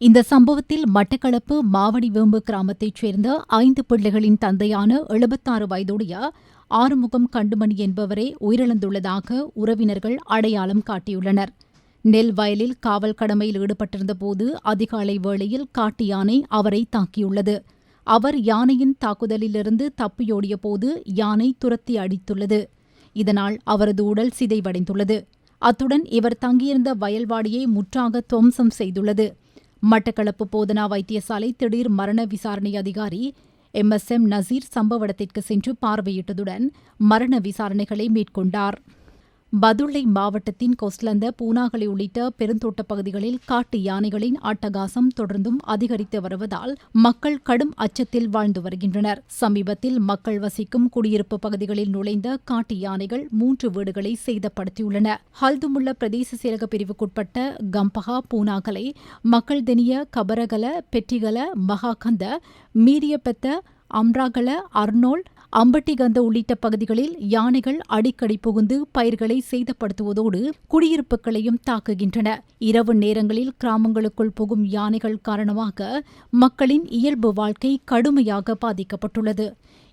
இந்த சம்பவத்தில் மட்டக்களப்பு மாவடிவேம்பு கிராமத்தைச் சேர்ந்த 5 பிள்ளைகளின் தந்தையான 76 வயதுடைய ஆறுமுகம் கண்டுமணி என்பவரே உயிரிழந்துள்ளதாக உறவினர்கள் அடையாளம் காட்டியுள்ளனர். நெல் வயலில் காவல் கடமையில் ஈடுபட்டிருந்தபோது அதிகாலை வேளையில் காட்டு யானை அவரை தாக்கியுள்ளது. அவர் யானையின் தாக்குதலிலிருந்து தப்பியோடியபோது யானை துரத்தி அடித்துள்ளது. இதனால் அவரது உடல் சிதைவடைந்துள்ளது. அத்துடன் இவர் தங்கியிருந்த வயல்வாடியை முற்றாக துவம்சம் செய்துள்ளது. மட்டக்களப்பு போதனா வைத்தியசாலை திடீர் மரண விசாரணை அதிகாரி MSM நசீர் சம்பவ இடத்திற்கு சென்று பார்வையிட்டதுடன் மரண விசாரணைகளை மேற்கொண்டார். பதுளை மாவட்டத்தின் கொஸ்லந்த, பூனாகலை உள்ளிட்ட பெருந்தோட்டப் பகுதிகளில் காட்டு யானைகளின் அட்டகாசம் தொடர்ந்தும் அதிகரித்து வருவதால் மக்கள் கடும் அச்சத்தில் வாழ்ந்து வருகின்றனர். சமீபத்தில் மக்கள் வசிக்கும் குடியிருப்பு பகுதிகளில் நுழைந்த காட்டு யானைகள் 3 வீடுகளை சேதப்படுத்தியுள்ளன. ஹல்துமுல்ல பிரதேச செயலக பிரிவுக்குட்பட்ட கம்பஹா, பூனாகலை, மக்கள் தெனிய, கபரகல, பெட்டிகல, மகாகந்த, மீரியபெத்த, அம்ராகல, அர்னோல், அம்பட்டிகந்த உள்ளிட்ட பகுதிகளில் யானைகள் அடிக்கடி புகுந்து பயிர்களை சேதப்படுத்துவதோடு குடியிருப்புகளையும் தாக்குகின்றன. இரவு நேரங்களில் கிராமங்களுக்குள் புகும் யானைகள் காரணமாக மக்களின் இயல்பு வாழ்க்கை கடுமையாக பாதிக்கப்பட்டுள்ளது.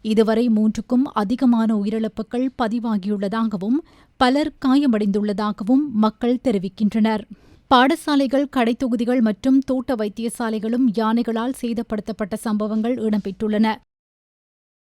இதுவரை 3க்கும் அதிகமான உயிரிழப்புகள் பதிவாகியுள்ளதாகவும் பலர் காயமடைந்துள்ளதாகவும் மக்கள் தெரிவிக்கின்றனர். பாடசாலைகள், கடைத்தொகுதிகள் மற்றும் தோட்ட வைத்தியசாலைகளும் யானைகளால் சேதப்படுத்தப்பட்ட சம்பவங்கள் இடம்பெற்றுள்ளன.